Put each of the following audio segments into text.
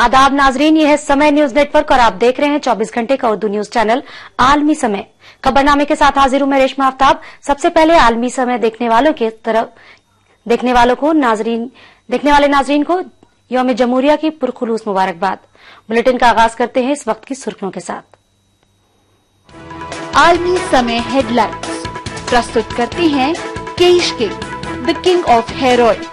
आदाब नाजरीन, यह है समय न्यूज नेटवर्क और आप देख रहे हैं 24 घंटे का उर्दू न्यूज चैनल आलमी समय। खबरनामे के साथ हाजिर हूं मैं रेशमा आफ्ताब। सबसे पहले आलमी समय देखने वाले नाजरीन को यौम जमहूरिया की पुरखुलूस मुबारकबाद। बुलेटिन का आगाज करते हैं इस वक्त की सुर्खियों के साथ। आलमी समय हेडलाइंस प्रस्तुत करते हैं केश के the king of hair oil.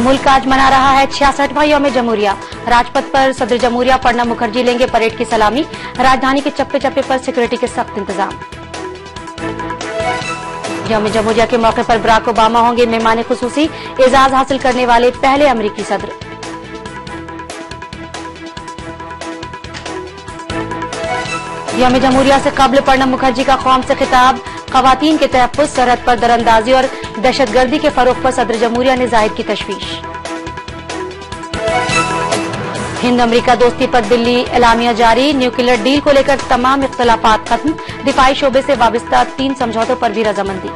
मुल्क आज मना रहा है 66वां यौम जमहूरिया। राजपथ पर सदर जमहूरिया प्रणब मुखर्जी लेंगे परेड की सलामी। राजधानी के चप्पे चप्पे पर सिक्योरिटी के सख्त इंतजाम। यौम जमहूरिया के मौके पर बराक ओबामा होंगे मेहमान खुसूसी, एजाज हासिल करने वाले पहले अमरीकी सदर। यौम जमहूरिया से कबल प्रणब मुखर्जी का कौम से खिताब। खवातीन के तहफ्फुज़, सरहद पर दरअंदाजी और दहशतगर्दी के फरोग पर सदर जमहूरिया ने जाहिर की तशवीश। हिंद अमरीका दोस्ती पर दिल्ली एलामिया जारी। न्यूक्लियर डील को लेकर तमाम इख्तलाफात खत्म। दिफाई शोबे से वाबस्ता 3 समझौतों पर भी रजामंदी।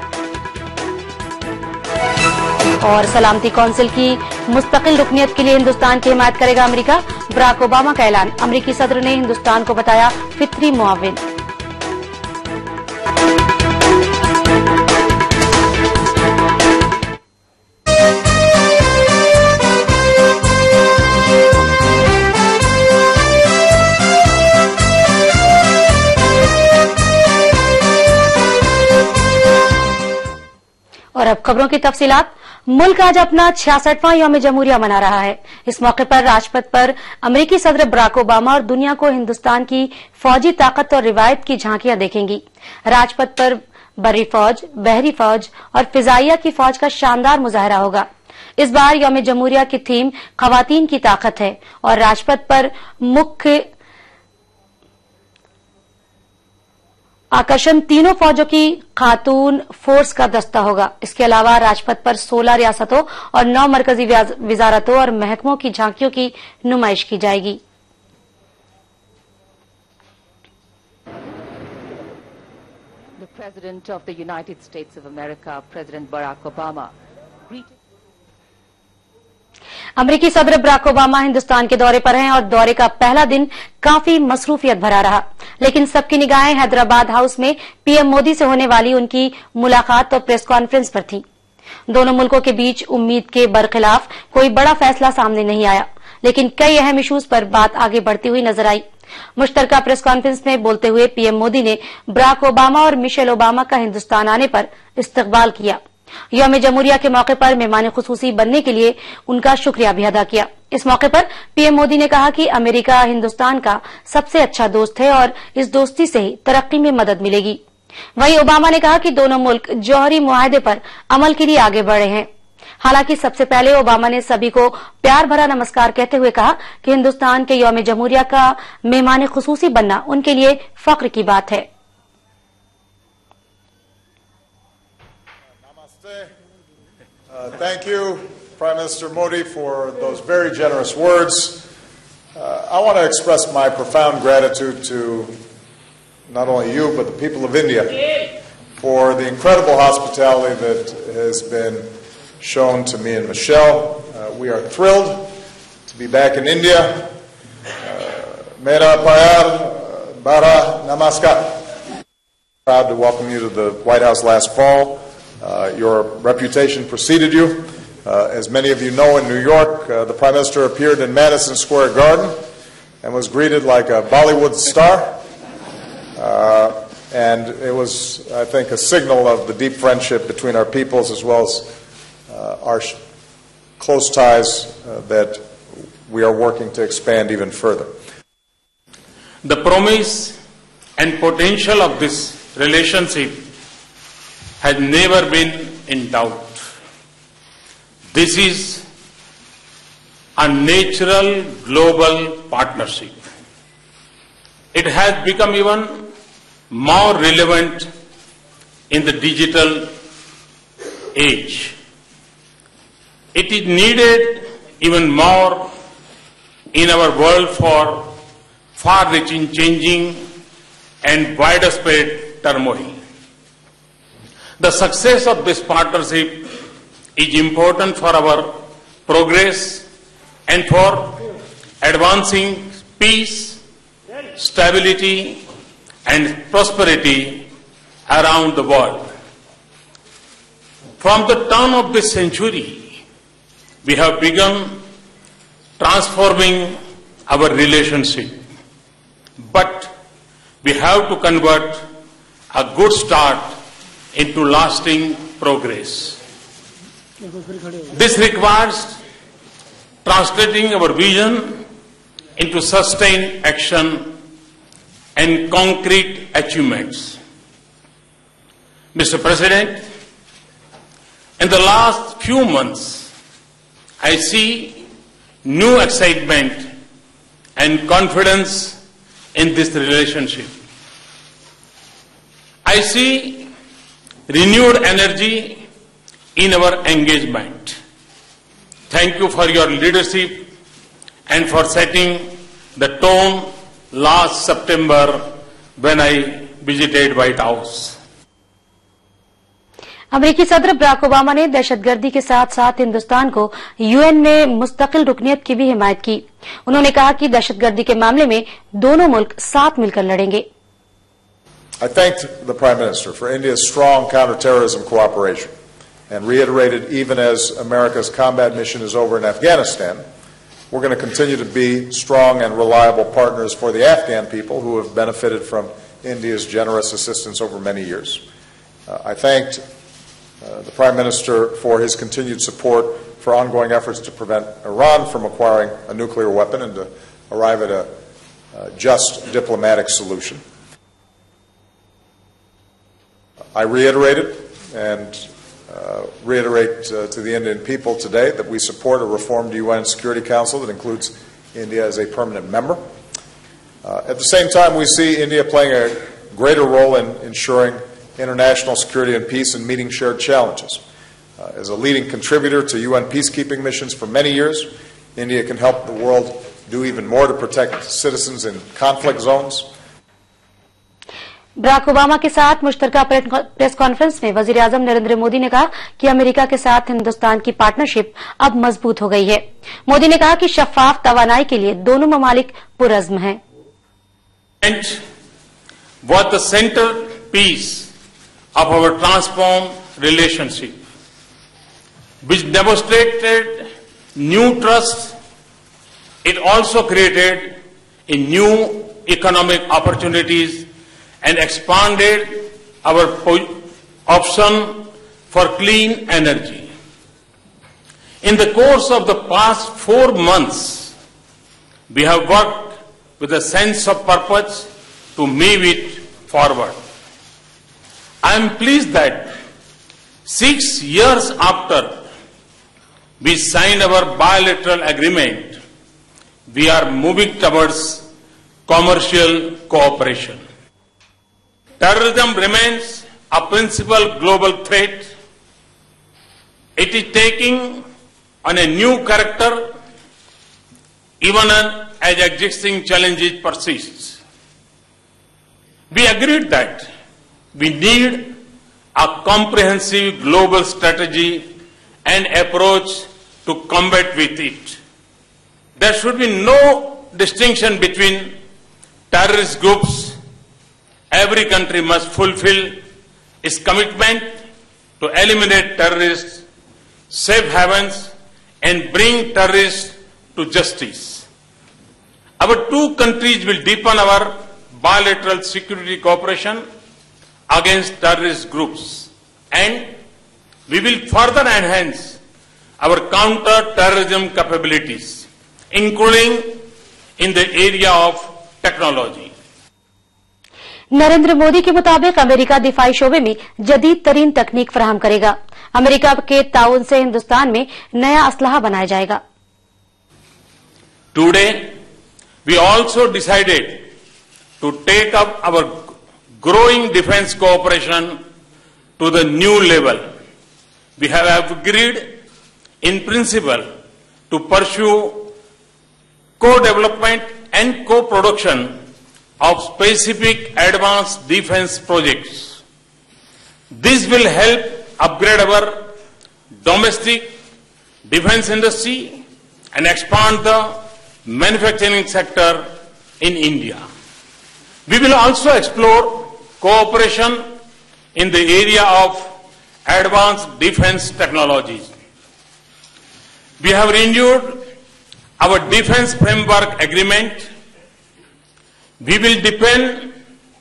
और सलामती कौंसिल की मुस्तकिल रुकनियत के लिए हिंदुस्तान की हिमायत करेगा अमरीका। बराक ओबामा का ऐलान। अमरीकी सदर ने हिंदुस्तान को बताया फितरी मुआविन। और अब खबरों की तफसीलात। मुल्क आज अपना 66वां यौम जमहूरिया मना रहा है। इस मौके पर राजपथ पर अमरीकी सदर बराक ओबामा और दुनिया को हिंदुस्तान की फौजी ताकत और रिवायत की झांकियां देखेंगी। राजपथ पर बर्री फौज, बहरी फौज और फिजाइया की फौज का शानदार मुजाहरा होगा। इस बार यौम जमहूरिया की थीम खवातीन की ताकत है और राजपथ पर मुख्य आकर्षण तीनों फौजों की खातून फोर्स का दस्ता होगा। इसके अलावा राजपथ पर 16 रियासतों और 9 मरकजी विजारतों और महकमों की झांकियों की नुमाइश की जाएगी। The President of the United States of America, President Barack Obama, अमरीकी सदर बराक ओबामा हिंदुस्तान के दौरे पर हैं और दौरे का पहला दिन काफी मसरूफियत भरा रहा, लेकिन सबकी निगाहें हैदराबाद हाउस में पीएम मोदी से होने वाली उनकी मुलाकात और प्रेस कॉन्फ्रेंस पर थी। दोनों मुल्कों के बीच उम्मीद के बरखिलाफ कोई बड़ा फैसला सामने नहीं आया, लेकिन कई अहम इशूज पर बात आगे बढ़ती हुई नजर आई। मुश्तरका प्रेस कॉन्फ्रेंस में बोलते हुए पीएम मोदी ने बराक ओबामा और मिशेल ओबामा का हिंदुस्तान आने पर इस्तकबाल किया। यौम जमहूरिया के मौके पर मेहमान खुसूसी बनने के लिए उनका शुक्रिया भी अदा किया। इस मौके पर पीएम मोदी ने कहा कि अमेरिका हिंदुस्तान का सबसे अच्छा दोस्त है और इस दोस्ती से ही तरक्की में मदद मिलेगी। वहीं ओबामा ने कहा कि दोनों मुल्क जौहरी मुआहदे पर अमल के लिए आगे बढ़े हैं। हालांकि सबसे पहले ओबामा ने सभी को प्यार भरा नमस्कार कहते हुए कहा कि हिंदुस्तान के यौम जमहूरिया का मेहमान खुसूसी बनना उनके लिए फख्र की बात है। Thank you, Prime Minister Modi, for those very generous words. I want to express my profound gratitude to not only you, but the people of India for the incredible hospitality that has been shown to me and Michelle. We are thrilled to be back in India. Mera Pyar Bara Namaskar. Proud to welcome you to the White House last fall. Your reputation preceded you. As many of you know, in New York, the Prime Minister appeared in Madison Square Garden and was greeted like a Bollywood star. And it was, I think, a signal of the deep friendship between our peoples as well as our close ties that we are working to expand even further. The promise and potential of this relationship has never been in doubt. This is a natural global partnership. It has become even more relevant in the digital age. It is needed even more in our world for far-reaching changing and widespread turmoil. The success of this partnership is important for our progress and for advancing peace, stability, and prosperity around the world. From the turn of this century, we have begun transforming our relationship. But we have to convert a good start into lasting progress. This requires translating our vision into sustained action and concrete achievements. Mr. President, in the last few months, I see new excitement and confidence in this relationship. I see renewed energy in our engagement. Thank you for your leadership and for setting the tone last September when I visited White House. अमेरिकी सदर Barack Obama ने दहशतगर्दी के साथ साथ हिंदुस्तान को UN में मुस्तकिल रुकनियत की भी हिमायत की। उन्होंने कहा कि दहशतगर्दी के मामले में दोनों मुल्क साथ मिलकर लड़ेंगे। I thanked the Prime Minister for India's strong counterterrorism cooperation and reiterated even as America's combat mission is over in Afghanistan, we're going to continue to be strong and reliable partners for the Afghan people who have benefited from India's generous assistance over many years. I thanked the Prime Minister for his continued support for ongoing efforts to prevent Iran from acquiring a nuclear weapon and to arrive at a just diplomatic solution. I reiterated and reiterate to the Indian people today that we support a reformed UN Security Council that includes India as a permanent member. At the same time, we see India playing a greater role in ensuring international security and peace and meeting shared challenges. As a leading contributor to UN peacekeeping missions for many years, India can help the world do even more to protect citizens in conflict zones. Barack Obama के साथ मुश्तरका press conference में वजीर आजम नरेंद्र मोदी ने कहा कि America के साथ हिंदुस्तान की पार्टनरशिप अब मजबूत हो गई है। मोदी ने कहा कि शफाफ तवानाई के लिए दोनों ममालिक पुरअज़्म हैं। Was the centerpiece of our transformed relationship, which demonstrated new trust. It also created a new economic opportunities and expanded our option for clean energy. In the course of the past 4 months, we have worked with a sense of purpose to move it forward. I am pleased that 6 years after we signed our bilateral agreement, we are moving towards commercial cooperation. Terrorism remains a principal global threat. It is taking on a new character even as existing challenges persist. We agreed that we need a comprehensive global strategy and approach to combat with it. There should be no distinction between terrorist groups. Every country must fulfill its commitment to eliminate terrorists, safe havens, and bring terrorists to justice. Our two countries will deepen our bilateral security cooperation against terrorist groups, and we will further enhance our counter-terrorism capabilities, including in the area of technology. Narendra Modi के मुताबिक America दिफाई शोबे में जदीद तरीन तकनीक फराहम करेगा। America के ताउन से हिंदुस्तान में नया असलहा बनाया जाएगा। Today, we also decided to take up our growing defense cooperation to the new level. We have agreed in principle to pursue co-development and co-production of specific advanced defense projects. This will help upgrade our domestic defense industry and expand the manufacturing sector in India. We will also explore cooperation in the area of advanced defense technologies. We have renewed our defense framework agreement. We will deepen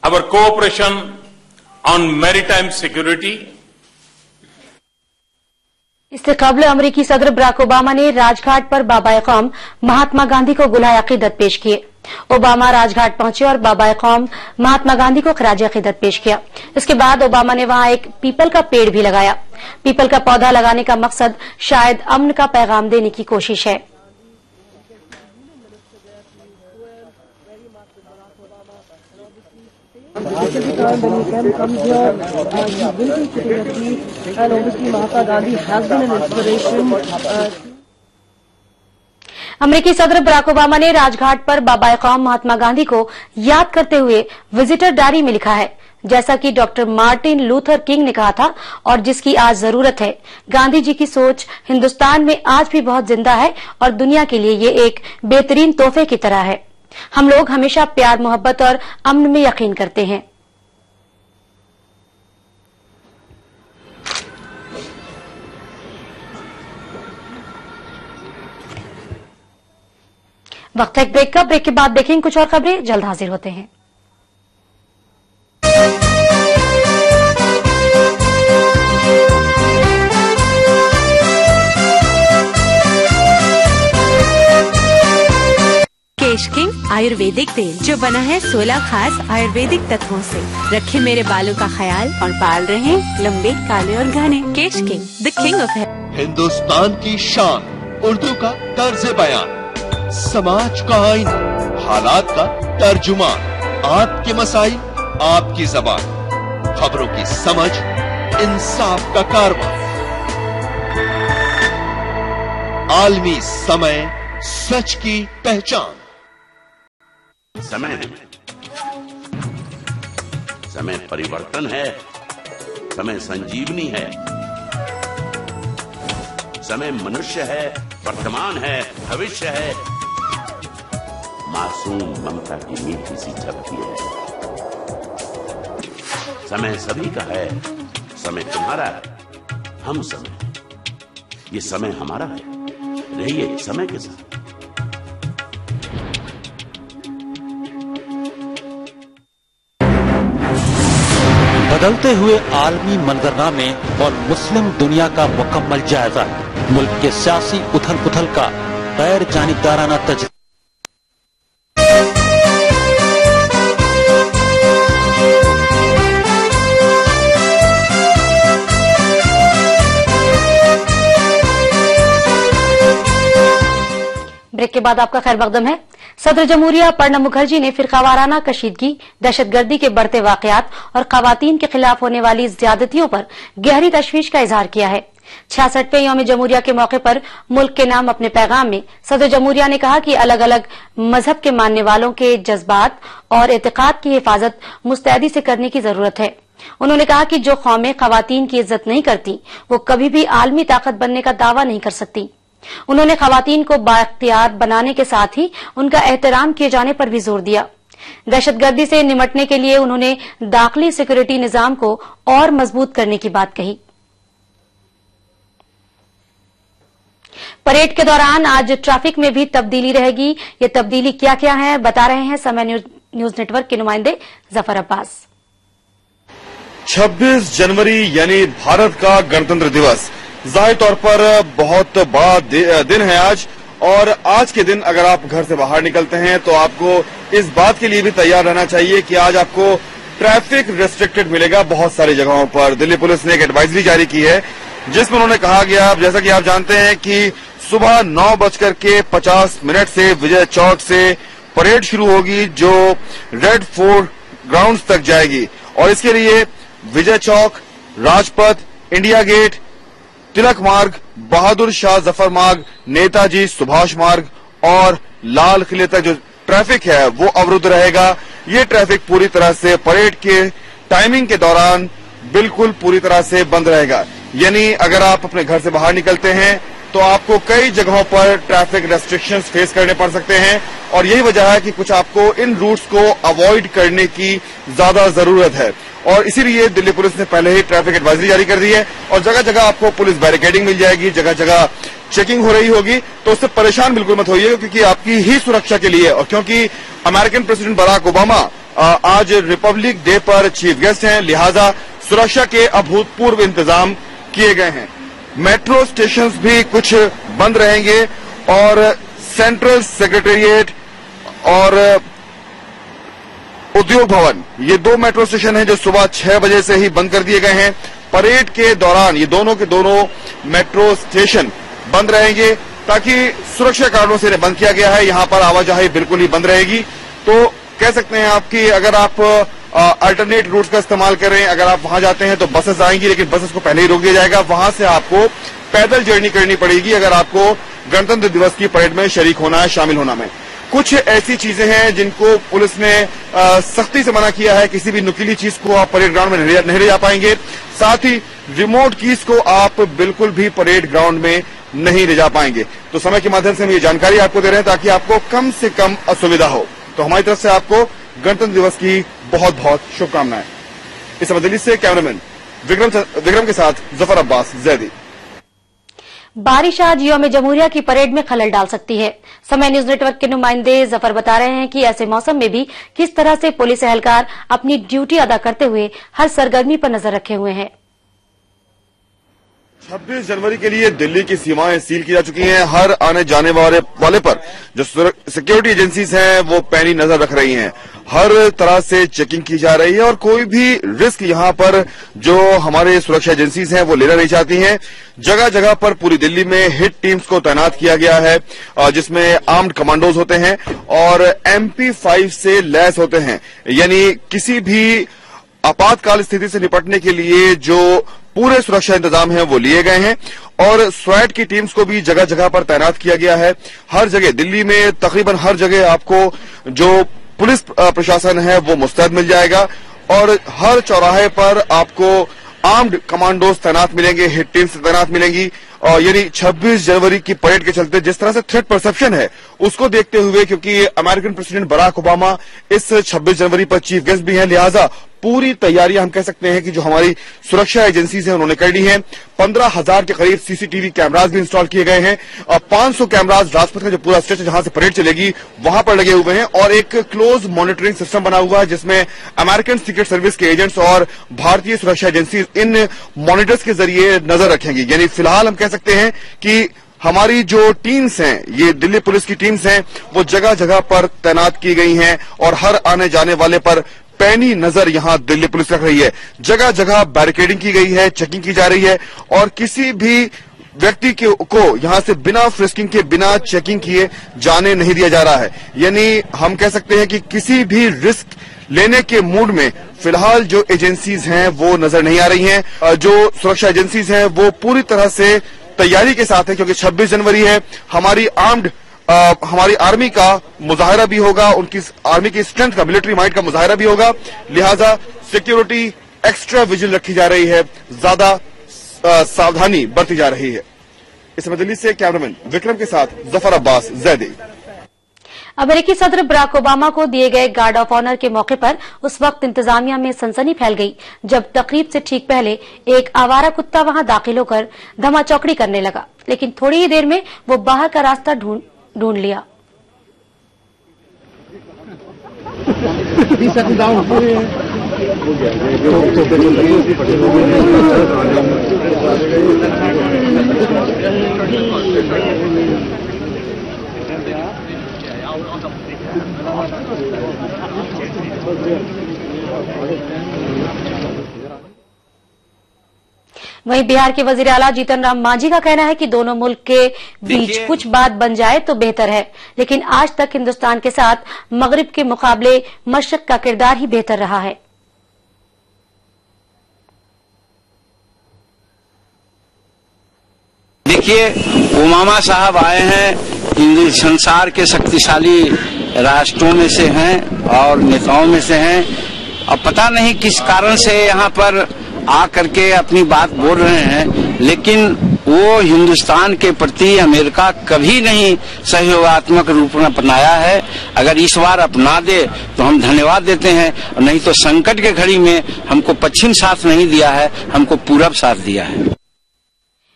our cooperation on maritime security. इससे कबल अमेरिकी सदर Barack Obama ने राजघाट पर बाबा कौम महात्मा गांधी को गुलाए अकीदत पेश किए। ओबामा राजघाट पहुंचे और बाबा कौम महात्मा गांधी को खराज अकीदत पेश किया। इसके बाद ओबामा ने वहां एक पीपल का पेड़ भी लगाया। पीपल का पौधा लगाने का मकसद शायद अमन का पैगाम देने की कोशिश है। अमेरिकी सदर बराक ओबामा ने राजघाट पर बाबा कौम महात्मा गांधी को याद करते हुए विजिटर डायरी में लिखा है, जैसा कि डॉक्टर मार्टिन लूथर किंग ने कहा था और जिसकी आज जरूरत है। गांधी जी की सोच हिंदुस्तान में आज भी बहुत जिंदा है और दुनिया के लिए ये एक बेहतरीन तोहफे की तरह है। हम लोग हमेशा प्यार, मोहब्बत और अमन में यकीन करते हैं। वक्त है एक ब्रेक का। ब्रेक के बाद देखेंगे कुछ और खबरें। जल्द हाजिर होते हैं। केश किंग आयुर्वेदिक तेल जो बना है 16 खास आयुर्वेदिक तत्वों से। रखे मेरे बालों का ख्याल और बाल रहे लंबे, काले और घने। Kesh king, the king of hair. Hindustan की शान, उर्दू का तर्ज बयान, समाज का आईना, हालात का तर्जुमान, आपके मसाइल आपकी जबान, खबरों की समझ, इंसाफ का कारवां, आलमी समय, सच की पहचान। समय है, समय परिवर्तन है, समय संजीवनी है, समय मनुष्य है, वर्तमान है, भविष्य है, मासूम ममता की मीठी सी झपकी है। समय सभी का है, समय तुम्हारा है, हम समय, ये समय हमारा है। रहिए समय के साथ। बदलते हुए आलमी मंजरनामे और मुस्लिम दुनिया का मुकम्मल जायजा, मुल्क के सियासी उथल पुथल का गैर जानिबदाराना तजर्बा। ब्रेक के बाद आपका खैर मकदम है। सदर जमहूरिया प्रणब मुखर्जी ने फिरकावाराना कशीदगी, दहशतगर्दी के बढ़ते वाकयात और खवातीन के खिलाफ होने वाली ज्यादतियों पर गहरी तशवीश का इजहार किया है। 66वें यौम जमहूरिया के मौके पर मुल्क के नाम अपने पैगाम में सदर जमहूरिया ने कहा कि अलग अलग मजहब के मानने वालों के जज्बात और एतकाद की हिफाजत मुस्तैदी से करने की जरूरत है। उन्होंने कहा कि जो कौमें खवातीन की इज्जत नहीं करती वो कभी भी आलमी ताकत बनने का दावा नहीं कर सकती। उन्होंने खवातीन को बाइख्तियार बनाने के साथ ही उनका एहतराम किए जाने पर भी जोर दिया। दहशतगर्दी से निपटने के लिए उन्होंने दाखिली सिक्योरिटी निजाम को और मजबूत करने की बात कही। परेड के दौरान आज ट्रैफिक में भी तब्दीली रहेगी। ये तब्दीली क्या क्या है बता रहे हैं समय न्यूज नेटवर्क के नुमाइंदे जफर अब्बास। 26 जनवरी यानी भारत का गणतंत्र दिवस जाहिर तौर पर बहुत बड़ा दिन है आज। और आज के दिन अगर आप घर से बाहर निकलते हैं तो आपको इस बात के लिए भी तैयार रहना चाहिए कि आज आपको ट्रैफिक रेस्ट्रिक्टेड मिलेगा बहुत सारी जगहों पर। दिल्ली पुलिस ने एक एडवाइजरी जारी की है जिसमें उन्होंने कहा गया, जैसा कि आप जानते हैं कि सुबह 9:50 से विजय चौक से परेड शुरू होगी जो रेड फोर्ट ग्राउंड्स तक जाएगी। और इसके लिए विजय चौक, राजपथ, इंडिया गेट, तिलक मार्ग, बहादुर शाह जफर मार्ग, नेताजी सुभाष मार्ग और लाल किले तक जो ट्रैफिक है वो अवरुद्ध रहेगा। ये ट्रैफिक पूरी तरह से परेड के टाइमिंग के दौरान बिल्कुल पूरी तरह से बंद रहेगा। यानी अगर आप अपने घर से बाहर निकलते हैं तो आपको कई जगहों पर ट्रैफिक रेस्ट्रिक्शंस फेस करने पड़ सकते हैं और यही वजह है कि कुछ आपको इन रूट्स को अवॉइड करने की ज्यादा जरूरत है और इसीलिए दिल्ली पुलिस ने पहले ही ट्रैफिक एडवाइजरी जारी कर दी है और जगह जगह आपको पुलिस बैरिकेडिंग मिल जाएगी, जगह जगह चेकिंग हो रही होगी। तो उससे परेशान बिल्कुल मत होइए क्योंकि आपकी ही सुरक्षा के लिए और क्योंकि अमेरिकन प्रेसिडेंट बराक ओबामा आज रिपब्लिक डे पर चीफ गेस्ट हैं, लिहाजा सुरक्षा के अभूतपूर्व इंतजाम किए गए हैं। मेट्रो स्टेशन भी कुछ बंद रहेंगे और सेंट्रल सेक्रेटेरिएट और उद्योग भवन, ये 2 मेट्रो स्टेशन हैं जो सुबह 6 बजे से ही बंद कर दिए गए हैं। परेड के दौरान ये दोनों के दोनों मेट्रो स्टेशन बंद रहेंगे ताकि सुरक्षा कारणों से इन्हें बंद किया गया है। यहां पर आवाजाही बिल्कुल ही बंद रहेगी। तो कह सकते हैं आप कि अगर आप अल्टरनेट रूट्स का इस्तेमाल करें, अगर आप वहां जाते हैं तो बसेस आएंगी, लेकिन बसेस को पहले ही रोक दिया जाएगा। वहां से आपको पैदल जर्नी करनी पड़ेगी अगर आपको गणतंत्र दिवस की परेड में शरीक होना है, शामिल होना है। कुछ ऐसी चीजें हैं जिनको पुलिस ने सख्ती से मना किया है। किसी भी नुकीली चीज को आप परेड ग्राउंड में नहीं ले जा पाएंगे। साथ ही रिमोट कीज को आप बिल्कुल भी परेड ग्राउंड में नहीं ले जा पाएंगे। तो समय के माध्यम से हम ये जानकारी आपको दे रहे हैं ताकि आपको कम से कम असुविधा हो। तो हमारी तरफ से आपको गणतंत्र दिवस की बहुत बहुत शुभकामनाएं। इस समय दिल्ली से कैमरामैन विक्रम के साथ जफर अब्बास जैदी। बारिश आज यौम जमहूरिया की परेड में खलल डाल सकती है। समय न्यूज नेटवर्क के नुमाइंदे जफर बता रहे हैं कि ऐसे मौसम में भी किस तरह से पुलिस एहलकार अपनी ड्यूटी अदा करते हुए हर सरगर्मी पर नजर रखे हुए हैं। 26 जनवरी के लिए दिल्ली की सीमाएं सील की जा चुकी हैं। हर आने जाने वाले पर जो सिक्योरिटी एजेंसीज हैं वो पैनी नजर रख रही हैं। हर तरह से चेकिंग की जा रही है और कोई भी रिस्क यहां पर जो हमारे सुरक्षा एजेंसीज हैं वो लेना नहीं चाहती हैं। जगह जगह पर पूरी दिल्ली में हिट टीम्स को तैनात किया गया है जिसमें आर्म्ड कमांडोज होते हैं और MP5 से लैस होते हैं, यानी किसी भी आपातकाल स्थिति से निपटने के लिए जो पूरे सुरक्षा इंतजाम हैं वो लिए गए हैं और स्वैट की टीम्स को भी जगह जगह पर तैनात किया गया है। हर जगह दिल्ली में तकरीबन हर जगह आपको जो पुलिस प्रशासन है वो मुस्तैद मिल जाएगा और हर चौराहे पर आपको आर्म्ड कमांडोज तैनात मिलेंगे, हिट टीम्स तैनात मिलेंगी। और यानी 26 जनवरी की परेड के चलते जिस तरह से थ्रेट परसेप्शन है उसको देखते हुए, क्योंकि अमेरिकन प्रेसिडेंट बराक ओबामा इस 26 जनवरी पर चीफ गेस्ट भी हैं, लिहाजा पूरी तैयारियां हम कह सकते हैं कि जो हमारी सुरक्षा एजेंसीज हैं उन्होंने कर ली हैं। 15,000 के करीब CCTV कैमराज भी इंस्टॉल किए गए हैं और 500 कैमराज राजपथ का जो पूरा स्ट्रेच जहां से परेड चलेगी वहां पर लगे हुए हैं और एक क्लोज मॉनिटरिंग सिस्टम बना हुआ है जिसमें अमेरिकन सीक्रेट सर्विस के एजेंट्स और भारतीय सुरक्षा एजेंसी इन मॉनिटर्स के जरिए नजर रखेंगी। यानी फिलहाल हम कह सकते हैं कि हमारी जो टीम्स हैं, ये दिल्ली पुलिस की टीम्स हैं, वो जगह जगह पर तैनात की गई हैं और हर आने जाने वाले पर पैनी नजर यहां दिल्ली पुलिस रख रही है। जगह जगह बैरिकेडिंग की गई है, चेकिंग की जा रही है और किसी भी व्यक्ति को यहां से बिना फ्रिस्किंग के, बिना चेकिंग किए जाने नहीं दिया जा रहा है। यानी हम कह सकते हैं कि किसी भी रिस्क लेने के मूड में फिलहाल जो एजेंसीज हैं वो नजर नहीं आ रही हैं। जो सुरक्षा एजेंसीज हैं वो पूरी तरह से तैयारी के साथ है क्योंकि 26 जनवरी है। हमारी आर्मी का मुजाहरा भी होगा, उनकी आर्मी की स्ट्रेंथ का, मिलिट्री माइट का मुजाहरा भी होगा, लिहाजा सिक्योरिटी एक्स्ट्रा विजिल रखी जा रही है, ज्यादा सावधानी बरती जा रही है। इस समय दिल्ली से कैमरामैन विक्रम के साथ जफर अब्बास जैदी। अमेरिकी सदर बराक ओबामा को दिए गए गार्ड ऑफ ऑनर के मौके पर उस वक्त इंतजामिया में सनसनी फैल गई जब तकरीब से ठीक पहले एक आवारा कुत्ता वहां दाखिल होकर धमाचौकड़ी करने लगा, लेकिन थोड़ी ही देर में वो बाहर का रास्ता ढूंढ लिया। वहीं बिहार के वजीर आला जीतन राम मांझी का कहना है कि दोनों मुल्क के बीच कुछ बात बन जाए तो बेहतर है, लेकिन आज तक हिंदुस्तान के साथ मगरिब के मुकाबले मशरक का किरदार ही बेहतर रहा है। देखिए, ओबामा साहब आए हैं, संसार के शक्तिशाली राष्ट्रों में से हैं और नेताओं में से हैं। अब पता नहीं किस कारण से यहाँ पर आ करके अपनी बात बोल रहे हैं, लेकिन वो हिंदुस्तान के प्रति अमेरिका कभी नहीं सहयोगात्मक रूप में अपनाया है। अगर इस बार अपना दे तो हम धन्यवाद देते हैं, और नहीं तो संकट के घड़ी में हमको पश्चिम साथ नहीं दिया है, हमको पूरब साथ दिया है।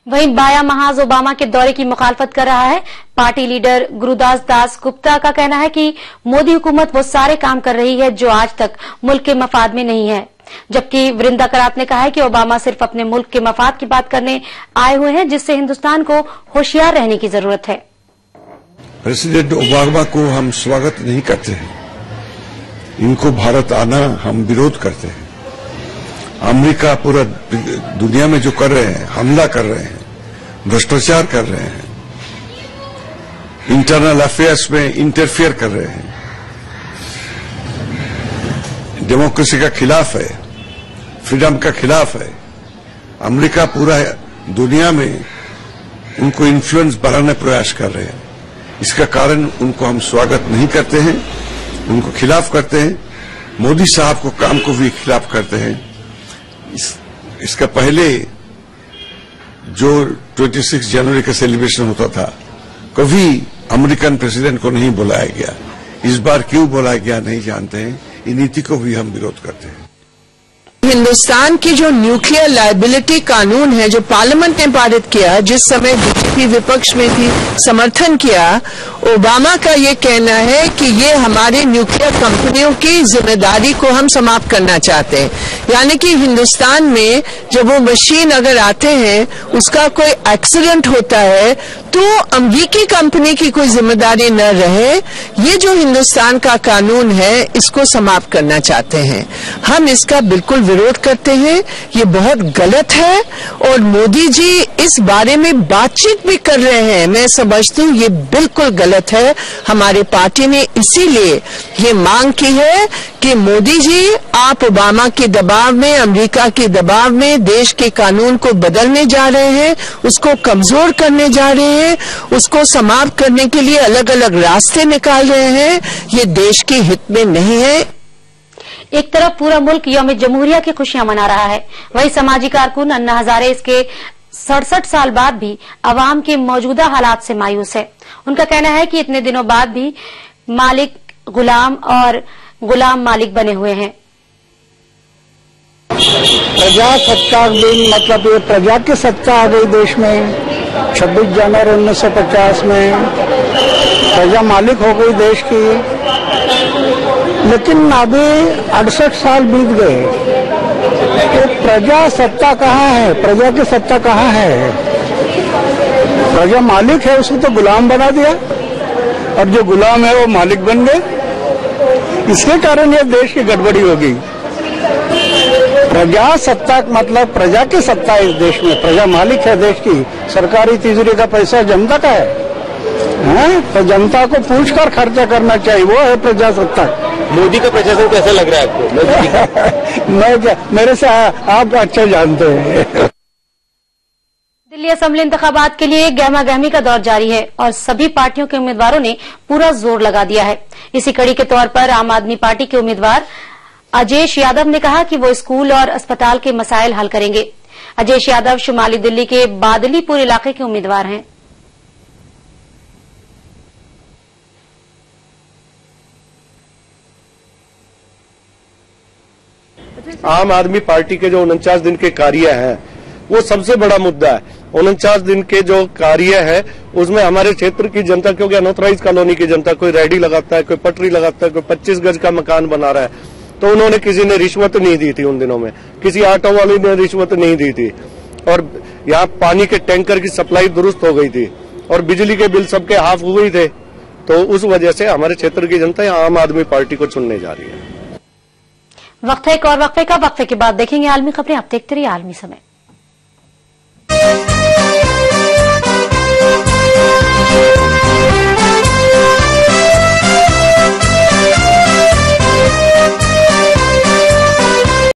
वहीं बाया महाज ओबामा के दौरे की मुखालफत कर रहा है। पार्टी लीडर गुरुदास दास गुप्ता का कहना है कि मोदी हुकूमत वो सारे काम कर रही है जो आज तक मुल्क के मफाद में नहीं है, जबकि वृंदा करात ने कहा है कि ओबामा सिर्फ अपने मुल्क के मफाद की बात करने आए हुए हैं, जिससे हिंदुस्तान को होशियार रहने की जरूरत है। प्रेसिडेंट ओबामा को हम स्वागत नहीं करते हैं, इनको भारत आना हम विरोध करते हैं। अमेरिका पूरा दुनिया में जो कर रहे हैं, हमला कर रहे हैं, भ्रष्टाचार कर रहे हैं, इंटरनल अफेयर्स में इंटरफियर कर रहे हैं, डेमोक्रेसी का खिलाफ है, फ्रीडम का खिलाफ है। अमेरिका पूरा दुनिया में उनको इन्फ्लुएंस बढ़ाने प्रयास कर रहे हैं। इसका कारण उनको हम स्वागत नहीं करते हैं, उनको खिलाफ करते हैं। मोदी साहब को काम को भी खिलाफ करते हैं। इसका पहले जो 26 जनवरी का सेलिब्रेशन होता था, कभी अमेरिकन प्रेसिडेंट को नहीं बुलाया गया। इस बार क्यों बुलाया गया नहीं जानते हैं। इस नीति को भी हम विरोध करते हैं। हिंदुस्तान की जो न्यूक्लियर लायबिलिटी कानून है जो पार्लियामेंट ने पारित किया, जिस समय बीजेपी विपक्ष में थी, समर्थन किया, ओबामा का ये कहना है कि ये हमारे न्यूक्लियर कंपनियों की जिम्मेदारी को हम समाप्त करना चाहते हैं। यानी कि हिंदुस्तान में जब वो मशीन अगर आते हैं, उसका कोई एक्सीडेंट होता है तो अमेरिकी कंपनी की कोई जिम्मेदारी न रहे। ये जो हिंदुस्तान का कानून है, इसको समाप्त करना चाहते हैं। हम इसका बिल्कुल विरोध करते हैं। ये बहुत गलत है और मोदी जी इस बारे में बातचीत भी कर रहे हैं। मैं समझती हूँ ये बिल्कुल गलत है। हमारे पार्टी ने इसीलिए ये मांग की है कि मोदी जी, आप ओबामा के दबाव में, अमेरिका के दबाव में देश के कानून को बदलने जा रहे हैं, उसको कमजोर करने जा रहे हैं, उसको समाप्त करने के लिए अलग अलग रास्ते निकाल रहे हैं। ये देश के हित में नहीं है। एक तरफ पूरा मुल्क यौम जमहूरिया की खुशियां मना रहा है, वहीं समाजी कारकुन अन्ना हजारे इसके 67 साल बाद भी अवाम के मौजूदा हालात से मायूस है। उनका कहना है कि इतने दिनों बाद भी मालिक गुलाम और गुलाम मालिक बने हुए हैं। प्रजासत्ताक दिन मतलब ये प्रजा की सत्ता आ गई देश में। 26 जनवरी 1950 में प्रजा मालिक हो गई देश की, लेकिन अभी 68 साल बीत गए तो प्रजा सत्ता कहाँ है? प्रजा की सत्ता कहाँ है? प्रजा मालिक है, उसको तो गुलाम बना दिया और जो गुलाम है वो मालिक बन गए। इसके कारण ये देश की गड़बड़ी होगी। प्रजा सत्ता मतलब प्रजा की सत्ता है इस देश में। प्रजा मालिक है देश की। सरकारी तिजोरी का पैसा जनता का है, तो जनता को पूछकर खर्चा करना चाहिए, वो है प्रजासत्ताक। मोदी का प्रशासन कैसा लग रहा है आपको? मेरे से आप अच्छा जानते हैं। दिल्ली असेंबली इंतखाबात के लिए गहमा गहमी का दौर जारी है और सभी पार्टियों के उम्मीदवारों ने पूरा जोर लगा दिया है। इसी कड़ी के तौर पर आम आदमी पार्टी के उम्मीदवार अजयश यादव ने कहा कि वो स्कूल और अस्पताल के मसाइल हल करेंगे। अजयश यादव शुमाली दिल्ली के बादलीपुर इलाके के उम्मीदवार हैं। आम आदमी पार्टी के जो 49 दिन के कार्य हैं, वो सबसे बड़ा मुद्दा है। 49 दिन के जो कार्य है उसमें हमारे क्षेत्र की जनता, क्योंकि अनऑथराइज कॉलोनी की जनता, कोई रेडी लगाता है, कोई पटरी लगाता है, कोई 25 गज का मकान बना रहा है, तो उन्होंने किसी ने रिश्वत नहीं दी थी उन दिनों में, किसी ऑटो वाले ने रिश्वत नहीं दी थी। और यहाँ पानी के टैंकर की सप्लाई दुरुस्त हो गई थी और बिजली के बिल सबके हाफ हुए थे। तो उस वजह से हमारे क्षेत्र की जनता आम आदमी पार्टी को चुनने जा रही है। वक्त है एक और वक्फे का। वक्फे के बाद देखेंगे आलमी खबरें। आप देखते रहिए आलमी समय।